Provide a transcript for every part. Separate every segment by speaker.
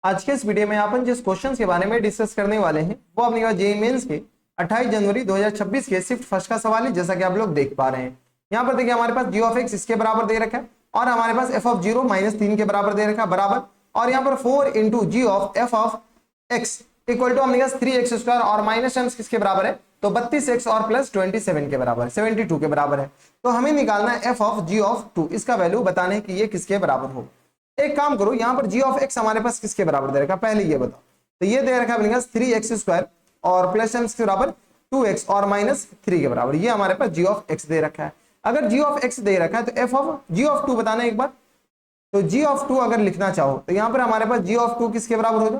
Speaker 1: आज के इस वीडियो में अपन जिस क्वेश्चन के बारे में डिस्कस करने वाले हैं वो अपने पास जेईई मेंस के 28 जनवरी 2026 के शिफ्ट फर्स्ट का सवाल है। जैसा कि आप लोग देख पा रहे हैं यहाँ पर देखिए हमारे पास जी ऑफ एक्स इसके बराबर दे रखा है और हमारे पास एफ ऑफ जीरो माइनस 3 के बराबर दे रखा है बराबर, और यहाँ पर 4 into g of f of x equal to अपने पास 3x² और माइनस टर्म्स किसके बराबर है तो 32x और प्लस 27 के बराबर 72 के बराबर है। तो हमें निकालना है एफ ऑफ जी ऑफ 2, इसका वैल्यू बताने की ये किसके बराबर हो। एक काम करो, यहाँ पर जी ऑफ एक्स हमारे पास किसके बराबर दे रखा है पहले ये बताओ। तो ये दे रखा है 3x² और प्लस टर्म्स के बराबर 2x और माइनस 3 के बराबर, ये हमारे पास जी ऑफ एक्स दे रखा है। अगर जी ऑफ एक्स दे रखा है तो एफ ऑफ जी ऑफ 2 बताना एक बार। तो जी ऑफ 2 अगर लिखना चाहो तो यहाँ पर हमारे पास जी ऑफ 2 किसके बराबर होगा,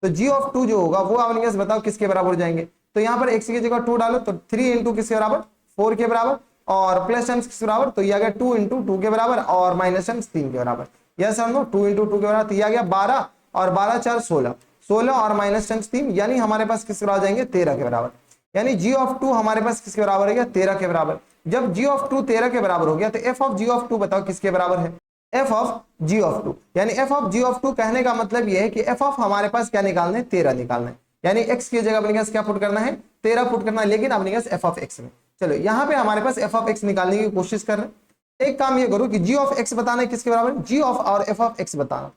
Speaker 1: तो जी ऑफ 2 जो होगा वो आप बताओ किसके बराबर हो जाएंगे। तो यहाँ पर x की जगह 2 डालो तो 3 इंटू किसके बराबर 4 के बराबर और प्लस टर्म्स किसके बराबर, तो ये आ गया 2 इंटू 2 के बराबर और माइनस टर्म्स 3 के बराबर। यस और नो, 2 इंटू 2 के बराबर, तो ये आ गया 12 और 12 4 16, 16 और माइनस टर्म्स 3, यानी हमारे पास किसके बराबर जाएंगे 13 के बराबर। यानी जी ऑफ 2 हमारे पास किसके बराबर हो गया 13 के बराबर। जब जी ऑफ 2 13 के बराबर हो गया तो एफ ऑफ जी ऑफ 2 बताओ किसके बराबर है, एफ ऑफ जी ऑफ 2। यानी एफ ऑफ जी ऑफ 2 कहने का मतलब यह है कि एफ ऑफ हमारे पास क्या निकालना है 13 निकालना है, यानी x की जगह अपने पास क्या पुट करना है 13 पुट करना है, लेकिन अपने पास एफ ऑफ एक्स में। चलो यहाँ पे हमारे पास एफ ऑफ एक्स निकालने की कोशिश कर रहे हैं। एक काम ये करो कि जी ऑफ एक्स बताना है किसके बराबर, जी ऑफ और एफ ऑफ एक्स बताना।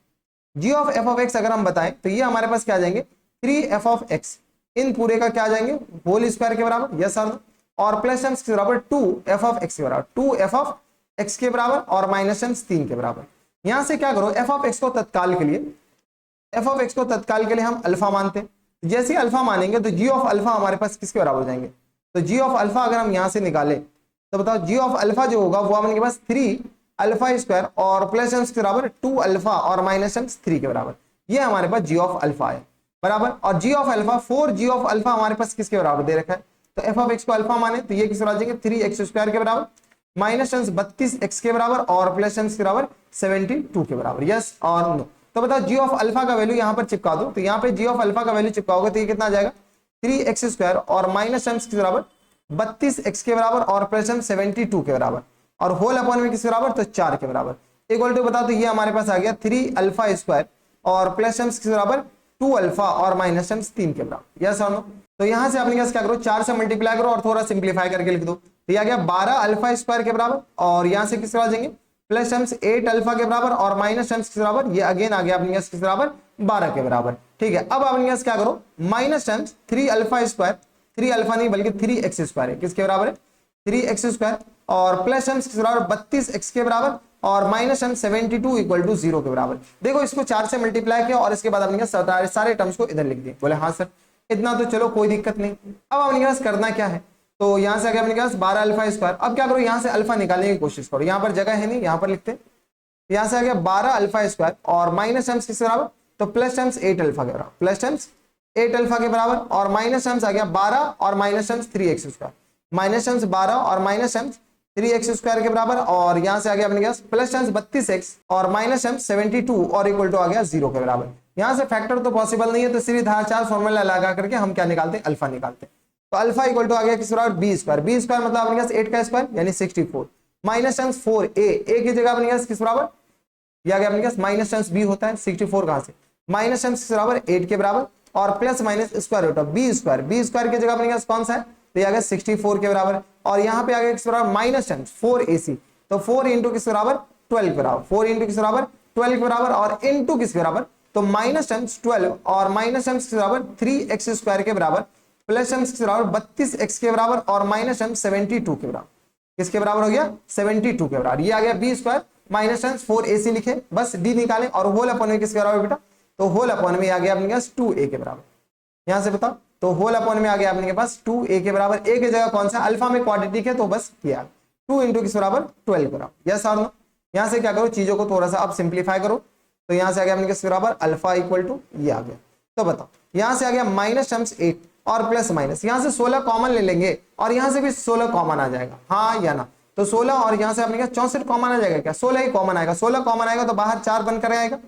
Speaker 1: जी ऑफ एफ ऑफ एक्स अगर हम बताएं तो ये हमारे पास क्या आ जाएंगे 3f ऑफ एक्स, इन पूरे का क्या आ जाएंगे होल स्क्वायर के बराबर, यस और नो, और प्लस टर्म्स के बराबर 2f ऑफ एक्स के बराबर, 2f ऑफ एक्स के बराबर और माइनस टर्म्स 3 के बराबर। यहां से क्या करो एफ ऑफ एक्स को तत्काल के लिए, एफ ऑफ एक्स को तत्काल के लिए हम अल्फा मानते हैं। जैसे ही अल्फा मानेंगे तो जी ऑफ अल्फा हमारे पास किसके बराबर हो जाएंगे, तो जी ऑफ अल्फा अगर हम यहां से निकाले तो बताओ जी ऑफ अल्फा जो होगा वो अपने पास 3 अल्फा स्क्वायर और प्लस टर्म्स के बराबर 2 अल्फा और माइनस टर्म्स 3 के बराबर, ये हमारे पास जी ऑफ अल्फा है बराबर। और G of alpha 4 G of alpha हमारे पास किसके बराबर दे रखा है, तो एफ ऑफ एक्स को अल्फा माने तो ये किसके बराबर आ जाएंगे 3x² के बराबर माइनस टर्म्स 32x के बराबर और प्लस टर्म्स के बराबर 72 के बराबर, यस और नो। तो बताओ जी ऑफ अल्फा का वैल्यू यहाँ पर चिपका दो, तो यहाँ पे जी ऑफ अल्फा का वैल्यू चिपकाओगे तो ये कितना आ जाएगा 3x² और माइनस टर्म्स के बराबर 32x के बराबर और प्लस टर्म्स 72 के बराबर और होल अपॉन में किसके बराबर तो 4 के बराबर इक्वल टू बताओ, तो ये हमारे पास आ गया 3 अल्फा स्क्वायर और प्लस टर्म्स के बराबर 2 अल्फा और माइनस टर्म्स 3 के बराबर, यस और नो। तो यहां से अपने क्या करो 4 से मल्टीप्लाई करो और थोड़ा सिंप्लीफाई करके लिख दो, तो ये आ गया 12 अल्फा स्क्वायर के बराबर और यहां से किसके बराबर जाएंगे प्लस टर्म्स 8 अल्फा के बराबर और माइनस टर्म्स के बराबर, ये अगेन आ गया अपने किसके बराबर 12 के बराबर। ठीक है, अब अपने क्या करो minus terms 3 alpha square, 3 alpha नहीं बल्कि 3x² है, किसके बराबर है 3x² और प्लस टर्म्स के बराबर 32x के बराबर और माइनस टर्म 72 इक्वल टू 0 के बराबर। देखो इसको 4 से मल्टीप्लाई किया और इसके बाद अपने सारे टर्म्स को इधर लिख दिए। बोले हाँ सर इतना तो चलो कोई दिक्कत नहीं। अब अपने पास करना क्या है, तो यहां से आ गया अपने पास 12 अल्फा स्क्वायर। अब क्या करो यहां से अल्फा निकालने की कोशिश करो, यहां पर जगह है नहीं यहां पर लिखते, यहां से आ गया 12 अल्फा स्क्वायर और माइनस टर्म्स किसके बराबर तो प्लस टर्म्स 8 अल्फा के बराबर, प्लस टर्म्स 8 अल्फा के बराबर और माइनस टर्म्स आ गया 12 और minus terms 3x², minus terms 12 और माइनस टर्म्स 3x² के बराबर और यहां से आ गया अपने पास प्लस टर्म्स 32x और माइनस टर्म्स 72 और इक्वल टू आ गया 0 के बराबर। यहां से फैक्टर तो पॉसिबल नहीं है तो सीधी धार 4 फॉर्मूला लगा करके हम क्या निकालते हैं अल्फा निकालते हैं। तो अल्फा इक्वल टू आ गया किस बराबर b² मतलब अपने पास 8 का स्क्वायर यानी 64 माइनस टर्म्स 4a की जगह अपने पास किस बराबर या गया अपने पास माइनस टर्म्स b होता है 64 कहां से माइनस टर्म्स के बराबर 8 के बराबर और plus minus square root of b² की जगह अपने पास कौन सा है तो ये आ गया 64 के बराबर और यहाँ पे आ गया किस बराबर माइनस टर्म्स 4ac, तो 4 इंटू किस बराबर 12 के बराबर, 4 इंटू किस बराबर 12 के बराबर और इंटू किस बराबर तो माइनस टर्म्स 12 और माइनस टर्म्स के बराबर 3x² के बराबर प्लस टर्म्स के बराबर 32x के बराबर और माइनस टर्म्स 72 के बराबर, किसके बराबर हो गया 72 के बराबर। ये आ गया b² माइनस टर्म्स 4ac लिखे, बस d निकालें और होल अपॉन में किसके बराबर बेटा तो होल अपॉन में आ गया अपने पास 2a के बराबर। यहां से बताओ तो होल अपॉन में आ गया अपने के पास 2a के बराबर, a की जगह कौन सा अल्फा में क्वाड्रेटिक है तो बस किया 2 इंटू किस बराबर 12 के बराबर, यस और नो। यहां से क्या करो चीजों को थोड़ा सा अब सिंप्लीफाई करो, तो यहां से आ गया अपने किस बराबर अल्फा इक्वल टू ये आ गया। तो बताओ यहां से आ गया माइनस टर्म्स 8 और प्लस माइनस, यहां से 16 कॉमन ले लेंगे और यहां से भी 16 कॉमन आ जाएगा, हाँ या ना, तो 16 और यहां से अपने 64 कॉमन आ जाएगा क्या 16 ही कॉमन आएगा, 16 कॉमन आएगा तो बाहर 4 बनकर आएगा।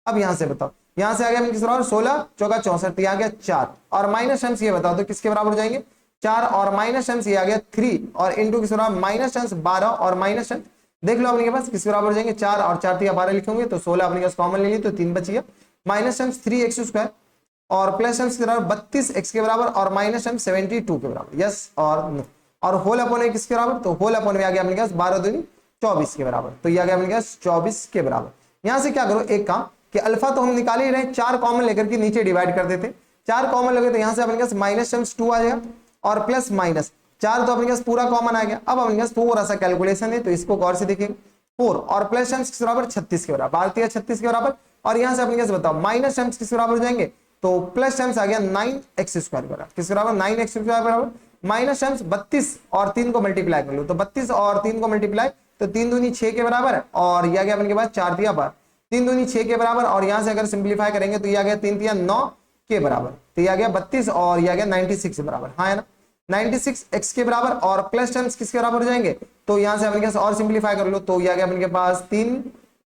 Speaker 1: अब यहां से बताओ यहां से आ गया किस बराबर 16 चौका 64, ये आ गया 4 और माइनस टर्म्स ये बताओ तो किसके बराबर हो जाएंगे 4 और माइनस टर्म्स ये आ गया 3 और इंटू किस बराबर माइनस टर्म्स 12 और माइनस टर्म्स देख लो अपने के पास किसके बराबर हो जाएंगे 4 और 4 12 लिखोगे तो 16 अपने पास कॉमन ले ली तो 3 बच गया माइनस टाइम्स 3x² और प्लस टाइम्स के बराबर 32x के बराबर और माइनस टाइम्स 72 के बराबर, यस और नो। और होल अपॉन में किसके बराबर, तो होल अपॉन में आ गया अपने पास 12 दूनी 24 के बराबर, तो ये आ गया अपने पास 24 के बराबर। यहां से क्या करो एक काम कि अल्फा तो हम निकाल ही रहे, 4 कॉमन लेकर के नीचे डिवाइड कर देते, 4 कॉमन लगे तो यहां से अपने पास माइनस टाइम्स 2 आ जाएगा और प्लस माइनस 4 तो अपने पास पूरा कॉमन आ गया। अब अपने पास थोड़ा सा कैलकुलेशन है तो इसको गौर से देखिए, 4 और प्लस टाइम्स किस बराबर 36 के बराबर, 12 36 के बराबर। और यहां से अपने पास बताओ माइनस टाइम्स किस बराबर हो जाएंगे, तो प्लस टाइम्स आ गया 9x² बराबर, किस बराबर 9x² बराबर माइनस टाइम्स 32 और 3 को मल्टीप्लाई कर लो, तो 32 और 3 को मल्टीप्लाई तो 3 दूनी 6 के बराबर और ये आ गया अपने पास 4 तिया 3 दूनी 6 के बराबर और यहां से अगर सिंप्लीफाई करेंगे तो ये आ गया 3 तिया 9 के बराबर, तो ये आ गया 32 और ये आ गया 96 के बराबर, हाँ है ना 96x के बराबर और प्लस टाइम्स किसके बराबर हो जाएंगे, तो यहां से अपने पास और सिंप्लीफाई कर लो तो ये आ गया अपने पास 3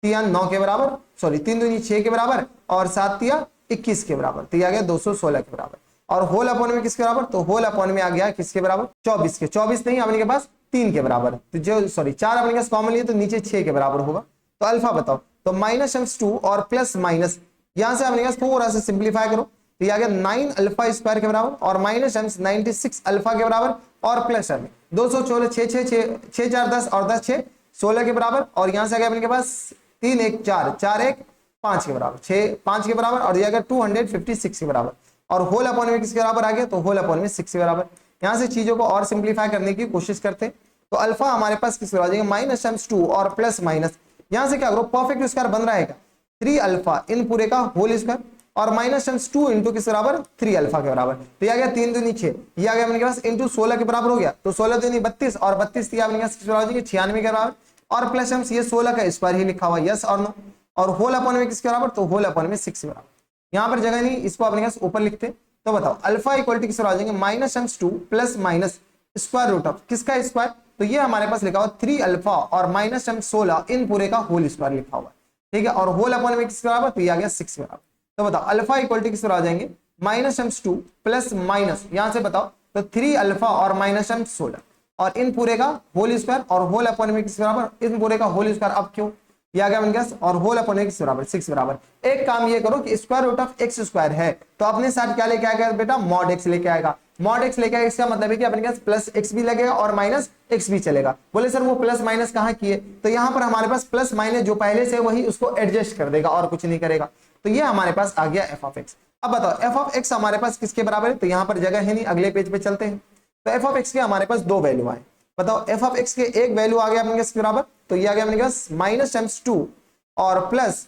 Speaker 1: तिया 9 के बराबर, सॉरी 3 दूनी 6 के बराबर और 7 तिया 21 के बराबर, तो ये आ गया 216 के बराबर। और होल अपॉन में किसके बराबर, तो होल अपॉन में आ गया किसके बराबर 24 के, 24 नहीं अपने के पास 3 के बराबर, तो जो सॉरी 4 अपने पास कॉमन लिए तो नीचे 6 के बराबर होगा। तो अल्फा बताओ, तो माइनस टाइम्स 2 और प्लस माइनस यहां से अपने पास थोड़ा सा सिंप्लीफाई करो तो ये आ गया 9 अल्फा स्क्वायर के बराबर और माइनस टाइम्स 96 अल्फा के बराबर और प्लस 216 6 6 6 4 10 और 10 6 16 के बराबर और यहां से आ गया अपने के पास 3 1 4 4 1 5 के बराबर 6 5 के बराबर और ये आ गया 256 के बराबर और होल अपॉन में किसके बराबर आ गया, तो होल अपॉन में 6 के बराबर। यहां से चीजों को और सिंप्लीफाई करने की कोशिश करते तो अल्फा हमारे पास किसके बराबर आ जाएगा माइनस टाइम्स 2 और प्लस माइनस यहां से क्या करो परफेक्ट स्क्वायर बन रहा है 3 अल्फा इन पूरे का होल स्क्वायर और माइनस टाइम्स 2 इंटू किस बराबर 3 अल्फा के बराबर, तो ये आ गया 3 दूनी 6, ये आ गया अपने पास इंटू 16 के बराबर हो गया, तो 16 दूनी 32 और 32 थी अपने पास किस बराबर 96 के बराबर और प्लस टाइम्स ये 16 का स्क्वायर ही लिखा हुआ, यस और नो। और होल अपॉन में किसके बराबर, तो होल अपॉन में 6 के बराबर। यहां पर जगह नहीं, इसको अपने पास ऊपर लिखते, तो बताओ अल्फा इक्वल टू किस बराबर आ जाएंगे minus times 2 plus minus square root of किसका स्क्वायर, तो ये हमारे पास लिखा हुआ 3 अल्फा और माइनस टाइम्स 16 इन पूरे का होल स्क्वायर लिखा हुआ, ठीक है। और होल अपॉन में किसके बराबर, तो ये आ गया 6 के बराबर। तो बताओ अल्फा इक्वल टू किस बराबर आ जाएंगे माइनस टाइम्स 2 प्लस माइनस यहां से बताओ तो 3 अल्फा और माइनस टाइम्स 16 और इन पूरे का होल स्क्वायर और होल अपॉन में किस बराबर इन पूरे का होल स्क्वायर, अब क्यों ये आ गया अपने पास और होल अपॉन में किस बराबर 6 बराबर। एक काम ये करो कि square root of x square है तो अपने साथ क्या लेके आएगा बेटा मॉड एक्स लेके आएगा, मॉड एक्स लेके आएगा, इसका मतलब है कि अपने पास प्लस एक्स भी लगेगा और माइनस एक्स भी चलेगा। बोले सर वो प्लस माइनस कहां किए, तो यहां पर हमारे पास प्लस माइनस जो पहले से वही उसको एडजस्ट कर देगा और कुछ नहीं करेगा, तो ये हमारे पास आ गया एफ ऑफ एक्स। अब बताओ एफ ऑफ एक्स हमारे पास किसके बराबर है, तो यहां पर जगह है नहीं, अगले पेज पे चलते हैं। तो एफ ऑफ एक्स के हमारे पास दो वैल्यू आए, बताओ एफ ऑफ एक्स के एक वैल्यू आ गया अपने पास बराबर, तो ये आ गया अपने पास माइनस टाइम्स 2 और प्लस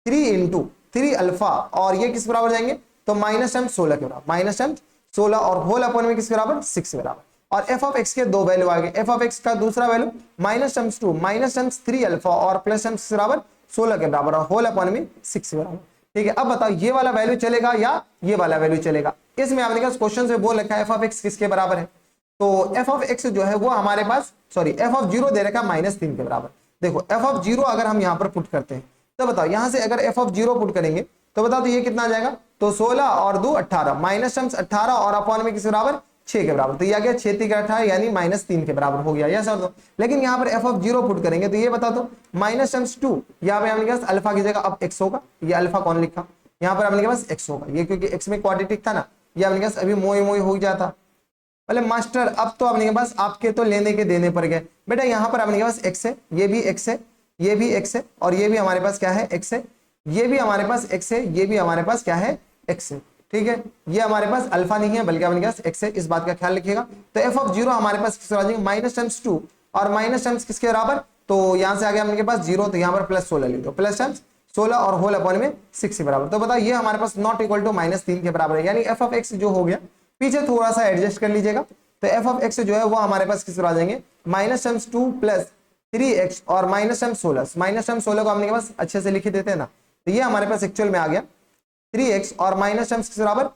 Speaker 1: 3 इंटू 3 अल्फा और ये किस बराबर जाएंगे, तो माइनस टाइम्स 16 के बराबर, माइनस टाइम्स 16 और होल अपॉन में किस बराबर 6 के बराबर। और एफ ऑफ एक्स के दो वैल्यू आ गए, एफ ऑफ एक्स का दूसरा value minus times 2 minus times 3 alpha और प्लस टाइम्स बराबर 16 के बराबर और होल अपॉन में 6 के बराबर, ठीक है। अब बताओ ये वाला वैल्यू चलेगा या ये वाला वैल्यू चलेगा, इसमें आपने कहा क्वेश्चन में बोल रखा है एफ ऑफ एक्स किसके बराबर है, तो एफ ऑफ एक्स जो है वो हमारे पास सॉरी एफ ऑफ 0 दे रखा है -3 के बराबर। देखो एफ ऑफ 0 अगर हम यहाँ पर पुट करते हैं तो बताओ यहां से अगर एफ ऑफ 0 पुट करेंगे तो बताओ तो ये कितना आ जाएगा, तो 16 और 2 18 माइनस टाइम्स 18 और अपॉन में किस बराबर 6 के बराबर, तो ये आ गया 6 3 18 यानी -3 के बराबर हो गया, यस और नो। लेकिन यहाँ पर एफ ऑफ 0 पुट करेंगे तो ये बता दो माइनस टाइम्स 2 यहाँ पे हमने कहा अल्फा की जगह अब एक्स होगा, ये अल्फा कौन लिखा यहाँ पर हमने पास एक्स होगा, ये क्योंकि एक्स में क्वाड्रेटिक था ना, ये अपने पास अभी मोई मोई हो जाता। बोले मास्टर अब तो अपने पास आपके तो लेने के देने पर गए, बेटा यहाँ पर अपने पास एक्स है, ये भी एक्स है, ये भी एक्स है और ये भी हमारे पास क्या है एक्स है, ये भी हमारे पास एक्स है, ये भी हमारे पास क्या है एक्स है, ठीक है। ये हमारे पास अल्फा नहीं है बल्कि अपने पास एक्स है, इस बात का ख्याल रखिएगा। तो एफ ऑफ 0 हमारे पास किस बराबर माइनस टाइम्स 2 और माइनस टाइम्स किसके बराबर, तो यहां से आ गया अपने पास 0, तो यहाँ पर प्लस 16 लिख दो, प्लस टाइम्स 16 और होल अपॉन में 6 के बराबर। तो बताओ ये हमारे पास नॉट इक्वल टू -3 के बराबर है, यानी एफ ऑफ एक्स जो हो गया पीछे थोड़ा सा एडजस्ट कर लीजिएगा, तो एफ ऑफ एक्स जो है वो हमारे पास किस बराबर आ जाएंगे माइनस टाइम्स 2 प्लस 3x और माइनस टाइम्स 16, माइनस टाइम्स 16 को हमने पास अच्छे से लिख देते हैं ना, तो ये हमारे पास एक्चुअल में आ गया 3x और माइनस टाइम्स किस बराबर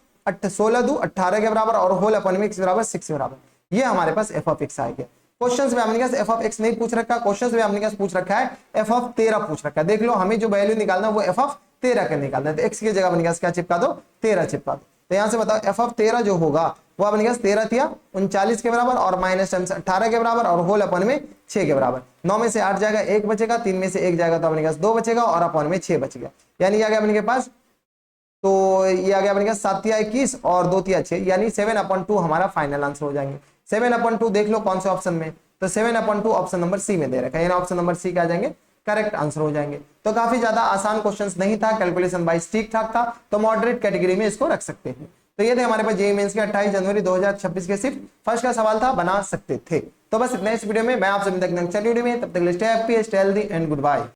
Speaker 1: 16 2 18 के बराबर और होल अपॉन में किस बराबर 6 के बराबर, ये हमारे पास एफ ऑफ एक्स आ गया। क्वेश्चंस में हमने एफ ऑफ एक्स नहीं पूछ रखा, क्वेश्चंस में हमने पूछ रखा है एफ ऑफ 13 पूछ रखा है। देख लो हमें जो वैल्यू निकालना है वो एफ ऑफ 13 का निकालना है, तो एक्स की जगह अपने क्या चिपका दो 13 चिपका दो। तो यहां से बताओ एफ ऑफ 13 जो होगा वो अपने पास 13 थिया 39 के बराबर और माइनस टाइम्स 18 के बराबर और होल अपॉन में 6 के बराबर। 9 में से 8 जाएगा 1 बचेगा, 3 में से 1 जाएगा तो अपने पास 2 बचेगा और अपॉन में 6 बच गया, यानी आ गया अपने के पास ये आ गया अपने 7 या 21 और 2 या 6 यानी 7/2 हमारा फाइनल आंसर हो जाएंगे। 7/2 देख लो कौन से ऑप्शन में, तो 7/2 ऑप्शन नंबर सी में दे रखा है, यानी ऑप्शन नंबर सी क्या आ जाएंगे, करेक्ट आंसर हो जाएंगे। तो काफी ज्यादा आसान क्वेश्चंस नहीं था, कैलकुलेशन वाइज ठीक ठाक था, तो मॉडरेट कैटेगरी में इसको रख सकते हैं। तो ये थे हमारे पास जेईई मेंस के 28 जनवरी 2026 के सिर्फ फर्स्ट का सवाल था, बना सकते थे। तो बस इतना इस वीडियो में, मैं आपसे मिलता हूं नेक्स्ट वीडियो में, तब तक stay happy, stay healthy and good bye.